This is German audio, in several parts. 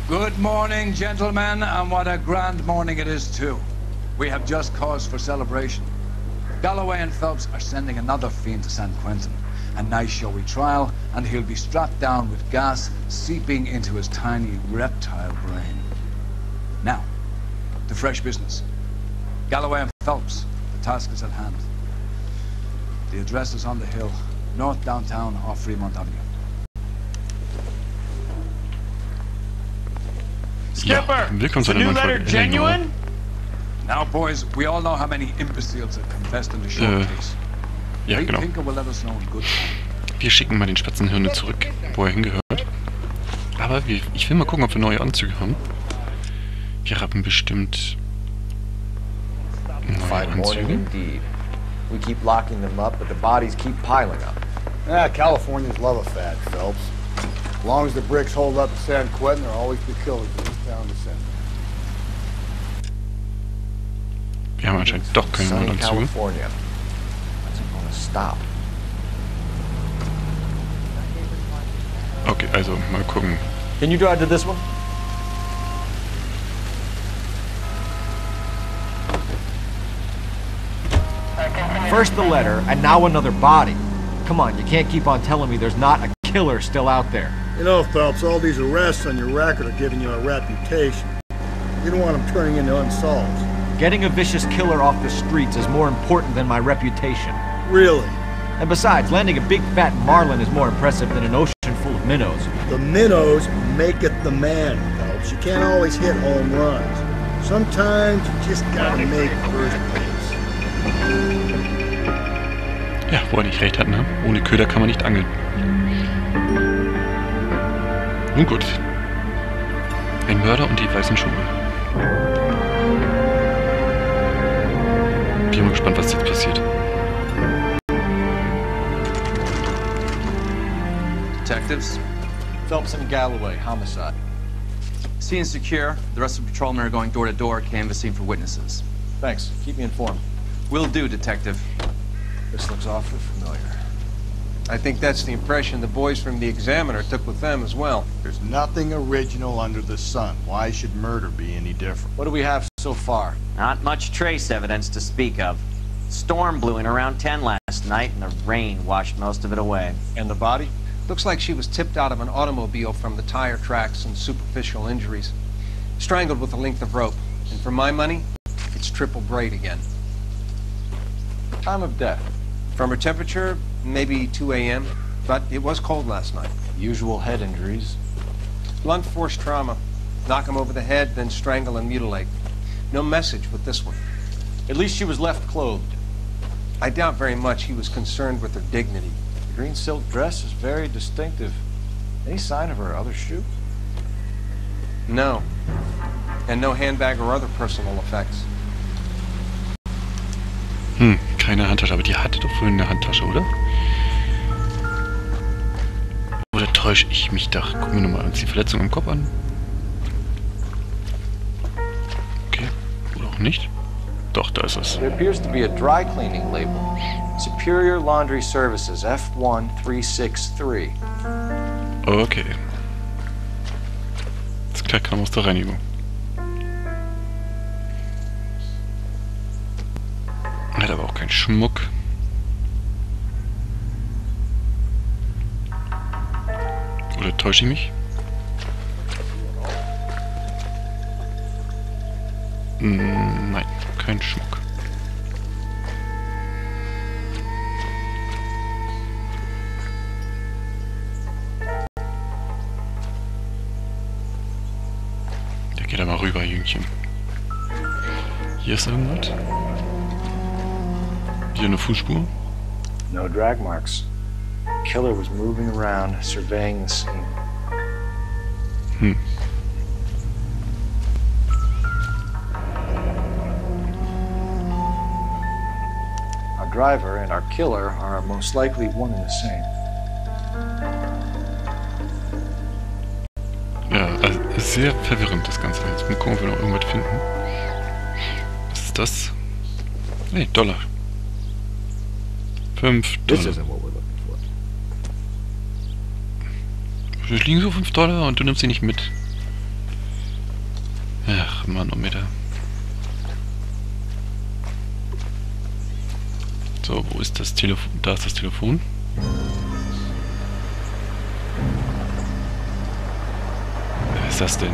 Good morning, gentlemen, and what a grand morning it is, too. We have just cause for celebration. Galloway and Phelps are sending another fiend to San Quentin. A nice showy trial, and he'll be strapped down with gas seeping into his tiny reptile brain. Now, to fresh business. Galloway and Phelps, the task is at hand. The address is on the hill, north downtown off Fremont Avenue. Skipper, is the new letter genuine? Now, boys, we all know how many imbeciles have confessed in the short case. Ja, genau. Will let us know in good time. Wir schicken mal den Spatzenhirne zurück, wo er hingehört. Aber ich will mal gucken, ob wir neue Anzüge haben. Wir haben bestimmt neue Anzüge. We keep locking them up, but the bodies keep piling up. Ah, Californians love a fad, Phelps. As long as the bricks hold up at San Quentin, there'll always be killers in this town to send. Wir haben anscheinend doch keine neuen Anzüge. California. What's it gonna stop? Okay, also mal gucken. Can you drive to this one? First the letter, and now another body. Come on, you can't keep on telling me there's not a killer still out there. You know, Phelps, all these arrests on your record are giving you a reputation. You don't want them turning into unsolved. Getting a vicious killer off the streets is more important than my reputation. Really? And besides, landing a big fat marlin is more impressive than an ocean full of minnows. The minnows make it the man, Phelps. You can't always hit home runs. Sometimes you just gotta make first base. Ja, wo er nicht recht hat, ne? Ohne Köder kann man nicht angeln. Nun gut. Ein Mörder und die weißen Schuhe. Bin mal gespannt, was jetzt passiert. Detectives? Phelps and Galloway, homicide. Scene is secure. The rest of the patrolmen are going door to door, canvassing for witnesses. Thanks. Keep me informed. Will do, Detective. This looks awfully familiar. I think that's the impression the boys from the Examiner took with them as well. There's nothing original under the sun. Why should murder be any different? What do we have so far? Not much trace evidence to speak of. Storm blew in around 10 last night, and the rain washed most of it away. And the body? Looks like she was tipped out of an automobile from the tire tracks and superficial injuries. Strangled with a length of rope. And for my money, it's triple braid again. Time of death? From her temperature, maybe 2 a.m., but it was cold last night. Usual head injuries. Blunt force trauma. Knock him over the head, then strangle and mutilate. No message with this one. At least she was left clothed. I doubt very much he was concerned with her dignity. The green silk dress is very distinctive. Any sign of her other shoe? No. And no handbag or other personal effects. Keine Handtasche, aber die hatte doch vorhin eine Handtasche, oder? Oder täusche ich mich da? Gucken wir nochmal uns die Verletzung am Kopf an. Okay, oder auch nicht. Doch, da ist es. There appears to be a dry cleaning label. Superior Laundry Services, F1363. Okay. Das klar kam aus der Reinigung. Hat aber auch keinen Schmuck. Oder täusche ich mich? Nein, kein Schmuck. Der geht aber rüber, Jüngchen. Hier ist irgendwas. Wieder eine Fußspur. No drag marks. Killer was moving around, surveying the scene. Our driver and our killer are most likely one and the same. Ja, also sehr verwirrend das Ganze. Jetzt mal gucken, ob wir noch irgendwas finden. Was ist das? Hey, Dollar. 5 This Dollar. isn't what we're looking for. Es liegen so 5 Dollar und du nimmst sie nicht mit. Manometer. So, wo ist das Telefon? Da ist das Telefon. Wer ist das denn?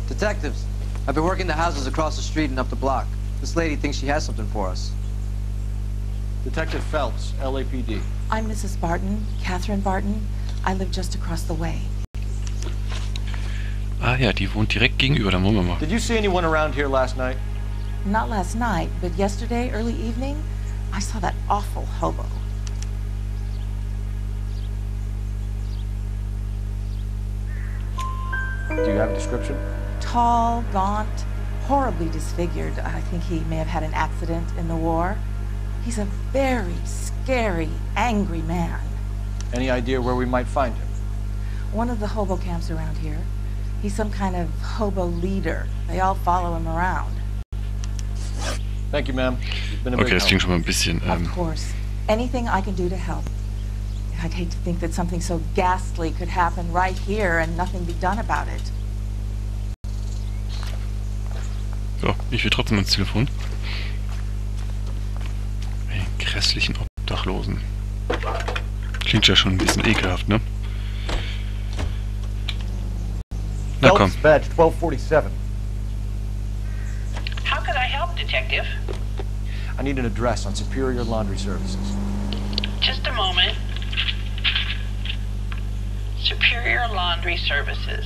Detectives, I've been working the houses across the street and up the block. This lady thinks she has something for us. Detective Phelps, LAPD. I'm Mrs. Barton, Catherine Barton. I live just across the way. Ah ja, die wohnt direkt gegenüber, da wollen wir mal. Did you see anyone around here last night? Not last night, but yesterday, early evening, I saw that awful hobo. Do you have a description? Tall, gaunt, horribly disfigured. I think he may have had an accident in the war. He's a very scary, angry man. Any idea where we might find him? One of the hobo camps around here. He's some kind of hobo leader. They all follow him around. Thank you, ma'am. You've been a big Okay, das klingt schon mal ein bisschen... Of course. Anything I can do to help. I'd hate to think that something so ghastly could happen right here and nothing be done about it. So, ich will trotzdem ins Telefon. Den grässlichen Obdachlosen. Klingt ja schon ein bisschen ekelhaft, ne? Na komm. Phelps, badge 1247. How could I help, Detective? I need an address on Superior Laundry Services. Just a moment. Superior Laundry Services,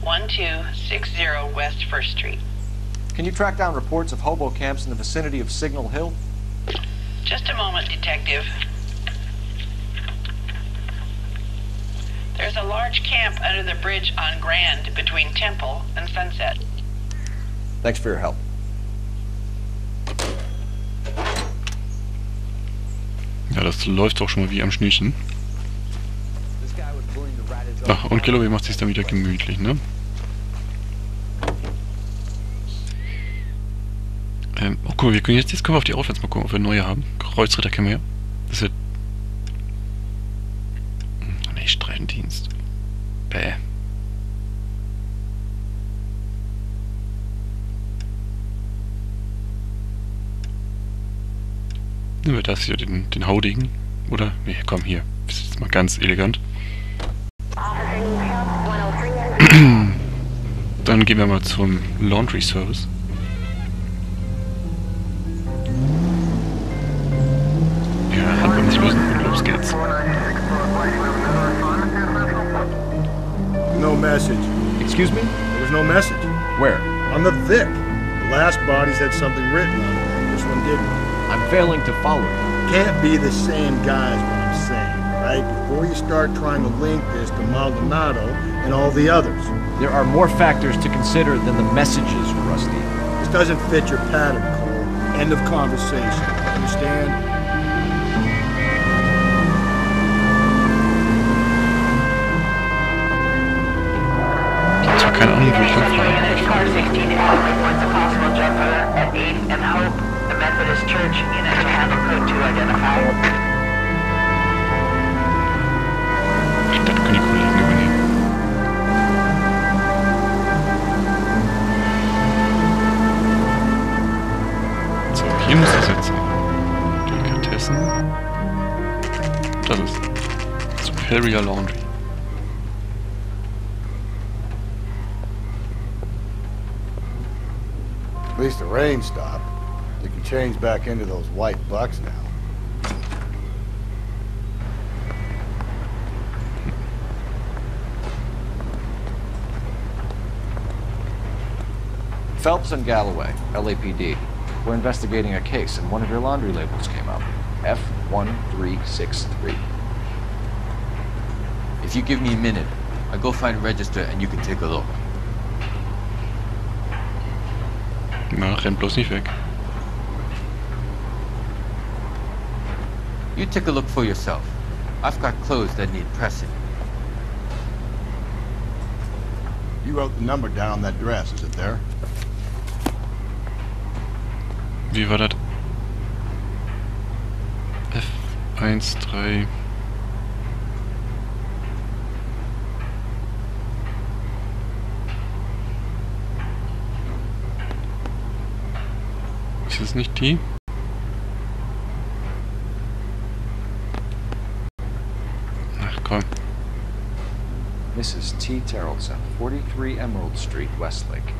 1260 West 1st Street. Can you track down reports of hobo camps in the vicinity of Signal Hill? Just a moment, Detective. There's a large camp under the bridge on Grand between Temple and Sunset. Thanks for your help. Ja, das läuft doch schon mal wie am Schnürchen. Ach, und Galloway macht sich dann wieder gemütlich, ne? Oh, guck mal, wir können jetzt können wir auf die Outfits mal gucken, ob wir neue haben. Kreuzritter kennen wir ja. Das wird... Ne, Streifendienst. Bäh. Nehmen wir das hier, den Haudegen. Oder? Ne, komm, hier. Das ist jetzt mal ganz elegant. Dann gehen wir mal zum Laundry Service. Ja, Hand beim Lösen und los geht's. No message. Excuse me? There was no message. Where? On the Vic. The last bodies had something written on them. This one didn't. I'm failing to follow you. Can't be the same guy is what I'm saying, right? Before you start trying to link this to Maldonado and all the others. There are more factors to consider than the messages, Rusty. This doesn't fit your pattern, Cole. End of conversation. Understand? Keine Ahnung, wie ich Car 16 reports a possible jumper at 8th and Hope, the Methodist Church. Unit to handle code 2 identified. Das können die Kollegen übernehmen. So, hier muss das jetzt sein. Delikatessen. Das ist Superior Laundry. At least the rain stopped. You can change back into those white bucks now. Phelps and Galloway, LAPD. We're investigating a case, and one of your laundry labels came up. F1363. If you give me a minute, I'll go find a register and you can take a look. Na, rennt bloß nicht weg. You take a look for yourself. I've got clothes that need pressing. You wrote the number down on that dress, is it there? Wie war das? F13. Ist das nicht die? Ach komm. Mrs. T. Tarleton, 43 Emerald Street, Westlake.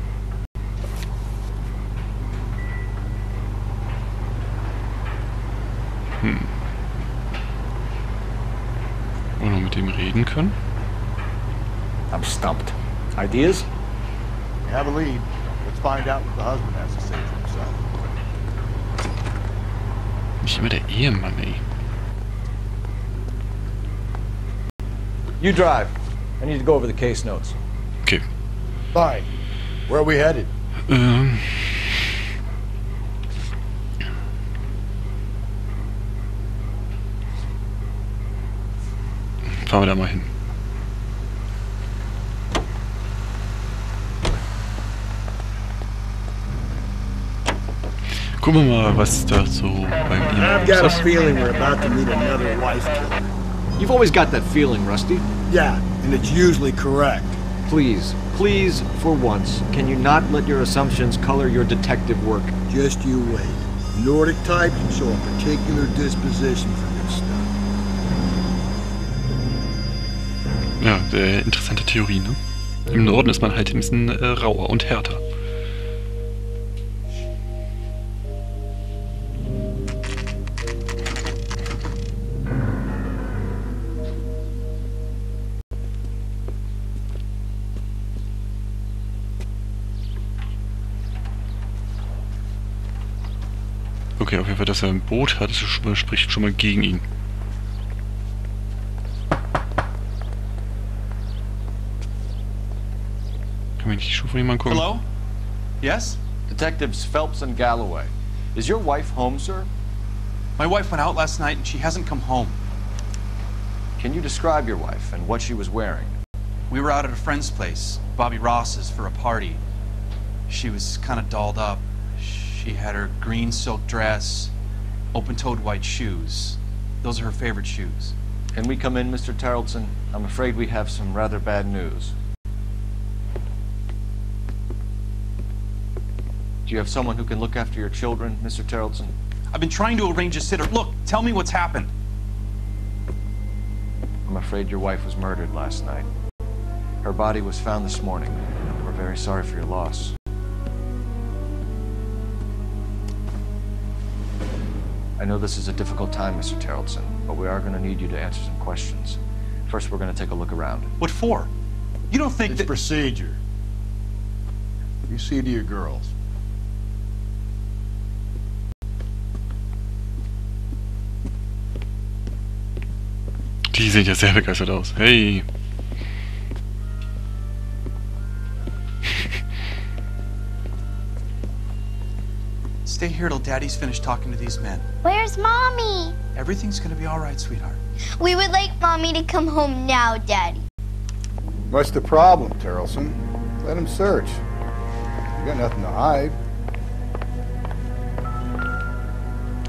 Wollen wir mit dem reden können? I'm stumped. Ideas? We have a lead. Let's find out what the husband has to say for himself. Nicht immer der Ehemann, ey. You drive. I need to go over the case notes. Okay. Fine. Where are we headed? Fahren wir da mal hin. Gucken wir mal, was da so beim I've got a feeling we're about to meet another wife killer. You've always got that feeling, Rusty. Yeah, and it's usually correct. Please, please, for once, can you not let your assumptions color your detective work? Just you wait. Nordic types show a particular disposition for this stuff. Ja, sehr interessante Theorie, ne? Im Norden ist man halt ein bisschen rauer und härter. Okay, auf jeden Fall, dass er ein Boot hat, das spricht schon mal gegen ihn. Kann man nicht die Schuhe von jemandem gucken? Hello? Yes? Detectives Phelps and Galloway. Is your wife home, sir? My wife went out last night and she hasn't come home. Can you describe your wife and what she was wearing? We were out at a friend's place, Bobby Ross's, for a party. She was kind of dolled up. She had her green silk dress, open-toed white shoes. Those are her favorite shoes. Can we come in, Mr. Tarleton? I'm afraid we have some rather bad news. Do you have someone who can look after your children, Mr. Tarleton? I've been trying to arrange a sitter. Look, tell me what's happened. I'm afraid your wife was murdered last night. Her body was found this morning. We're very sorry for your loss. I know this is a difficult time, Mr. Tarleton, but we are going to need you to answer some questions. First, we're going to take a look around. What for? You don't think it's procedure. You see to your girls. Die sehen ja sehr begeistert aus. Hey! Stay here till Daddy's finished talking to these men. Where's Mommy? Everything's gonna be all right, sweetheart. We would like Mommy to come home now, Daddy. What's the problem, Tarleton? Let him search. You got nothing to hide.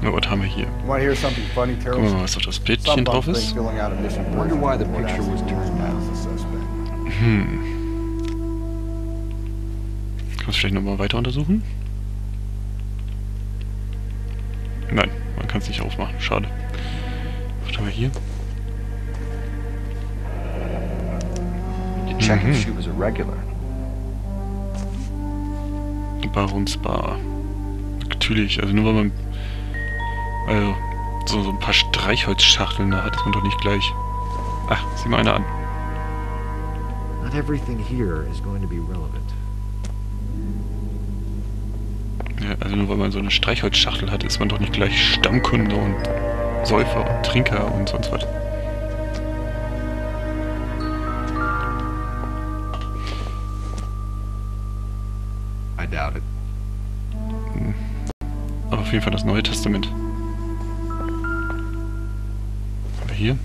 Ja, was haben wir hier? You want to hear something funny, Gucken wir Tarleton? mal, was auf das Bildchen drauf ist. Wonder why the picture was turned down. Kann man es vielleicht nochmal weiter untersuchen? Nein, man kann es nicht aufmachen. Schade. Was haben wir hier? Check if she was a regular. Baronsbar. Natürlich, also nur weil man so ein paar Streichholzschachteln da hat, ist man doch nicht gleich. Ach, sieh mal einer an. Not everything here is going to be relevant. Ja, also nur weil man so eine Streichholzschachtel hat, ist man doch nicht gleich Stammkunde und Säufer und Trinker und sonst was. I doubt it. Aber auf jeden Fall das Neue Testament. Aber hier?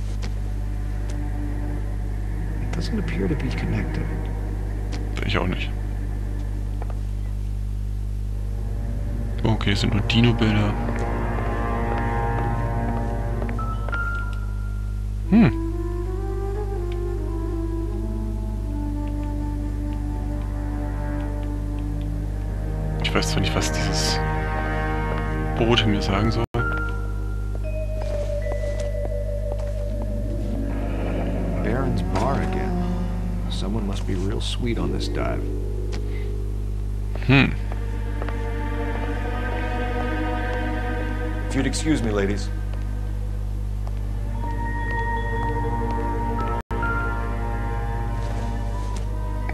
It doesn't appear to be connected. ich auch nicht. Okay, das sind nur Dino-Bilder. Ich weiß zwar nicht, was dieses Boot mir sagen soll. Baron's bar again. Someone must be real sweet on this dive. If you'd excuse me, ladies.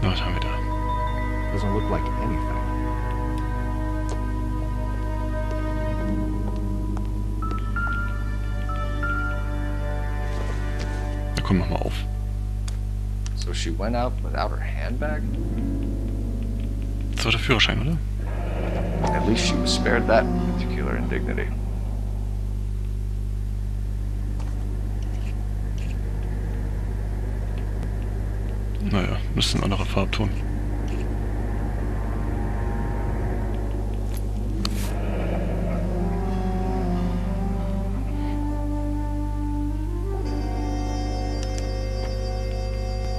Na, was haben wir da? Doesn't look like anything. Na komm, mach mal auf. So she went out without her handbag? Das war der Führerschein, oder? At least she was spared that particular indignity. Naja, das ist ein anderer Farbton.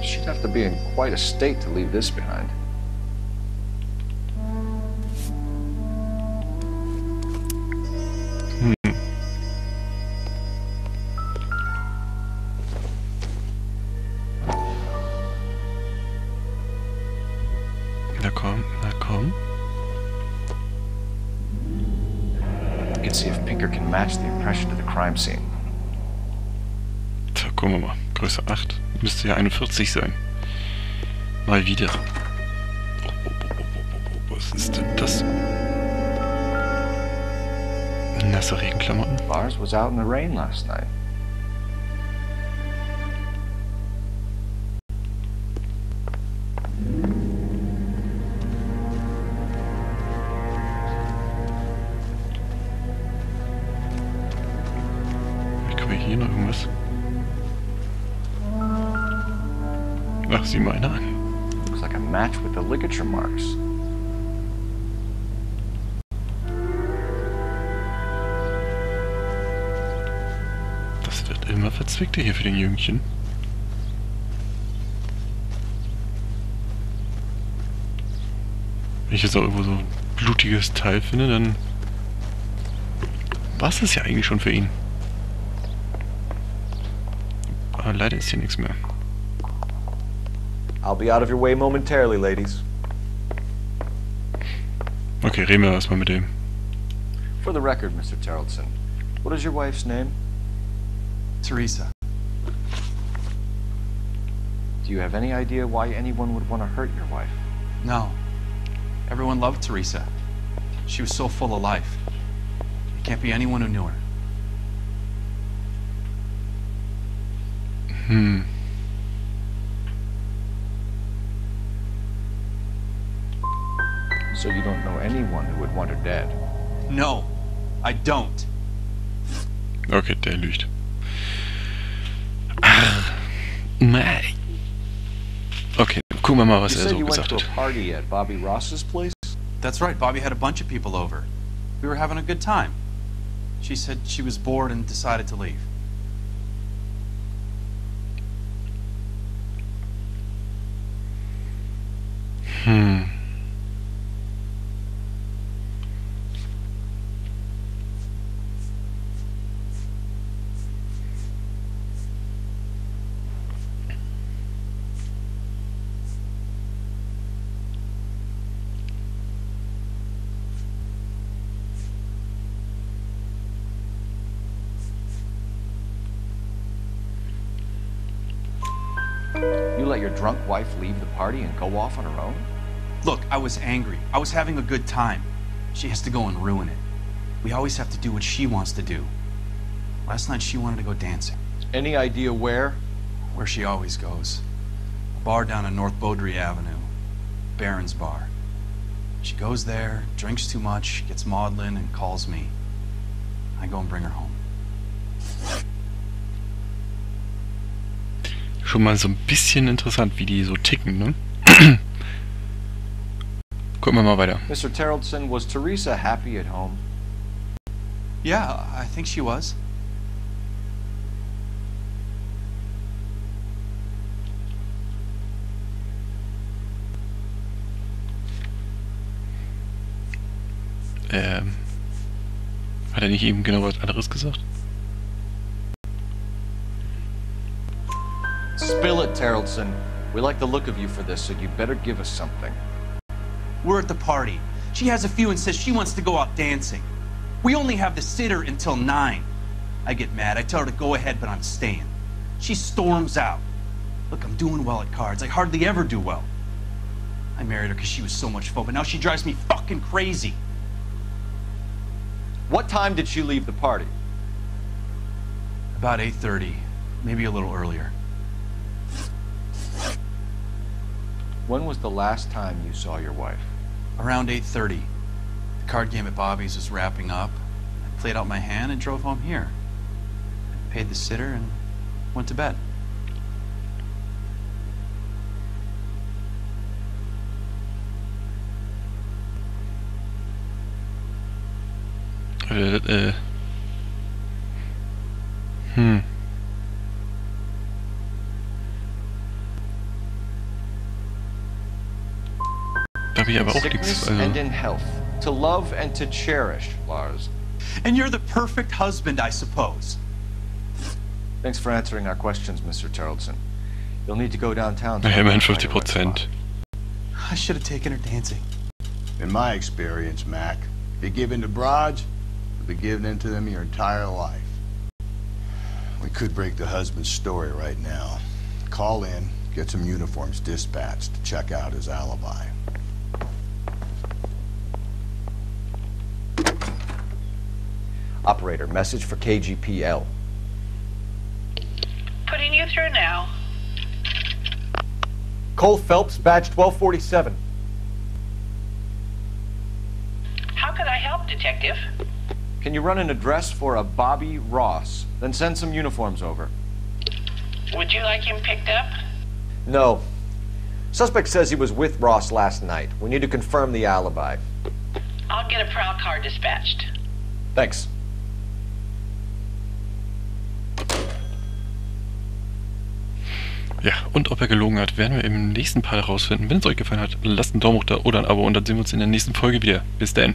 She'd have to be in quite a state to leave this behind. Na komm, na komm. You can see if Pinker can match the impression to the crime scene. Tja, gucken wir mal. Größe 8. Müsste ja 41 sein. Mal wieder. Was ist denn das? Nasse Regenklamotten. Lars was out in the rain last night. Hier noch irgendwas? Ach, sieh mal einer an. Looks like a match with the ligature marks. Das wird immer verzwickter hier für den Jüngchen. Wenn ich jetzt auch irgendwo so ein blutiges Teil finde, dann war es ja eigentlich schon für ihn. Aber leider ist hier nichts mehr. I'll be out of your way momentarily, ladies. Okay, reden wir erstmal mit dem. For the record, Mr. Tarleton, what is your wife's name? Teresa. Do you have any idea why anyone would want to hurt your wife? No. Everyone loved Teresa. She was so full of life. There can't be anyone who knew her. So you don't know anyone who would want her dead? No, I don't. Okay, der lügt. Nein. Okay, gucken wir mal, was er so gesagt hat. Party at Bobby Ross's place? That's right, Bobby had a bunch of people over. We were having a good time. She said she was bored and decided to leave. You let your drunk wife leave the party and go off on her own? Look, I was angry. I was having a good time. She has to go and ruin it. We always have to do what she wants to do. Last night she wanted to go dancing. Any idea where? Where she always goes. A bar down on North Beaudry Avenue. Baron's bar. She goes there, drinks too much, gets maudlin, and calls me. I go and bring her home. Schon mal so ein bisschen interessant, wie die so ticken, ne? Gucken wir mal weiter. Mr. Tarleton, was Teresa happy at home? Yeah, I think she was. Hat er nicht eben genau was anderes gesagt? Spill it, Tarleton. We like the look of you for this, so you better give us something. We're at the party. She has a few and says she wants to go out dancing. We only have the sitter until 9. I get mad. I tell her to go ahead, but I'm staying. She storms out. Look, I'm doing well at cards. I hardly ever do well. I married her because she was so much fun, but now she drives me fucking crazy. What time did she leave the party? About 8:30, maybe a little earlier. When was the last time you saw your wife? Around 8:30. The card game at Bobby's was wrapping up. I played out my hand and drove home here. I paid the sitter and went to bed. Da habe ich aber auch nichts. Sickness and in health. To love and to cherish, Lars. And you're the perfect husband, I suppose. Thanks for answering our questions, Mr. Tarleton. You'll need to go downtown. Ja, immerhin 50%. I should have taken her dancing. In my experience, Mac, you give in to broads, you'll be giving in to them your entire life. We could break the husband's story right now. Call in, get some uniforms dispatched to check out his alibi. Operator, message for KGPL. Putting you through now. Cole Phelps, badge 1247. How could I help, Detective? Can you run an address for a Bobby Ross? Then send some uniforms over. Would you like him picked up? No. Suspect says he was with Ross last night. We need to confirm the alibi. I'll get a prowl car dispatched. Thanks. Ja, und ob er gelogen hat, werden wir im nächsten Part herausfinden. Wenn es euch gefallen hat, lasst einen Daumen hoch da oder ein Abo und dann sehen wir uns in der nächsten Folge wieder. Bis dann.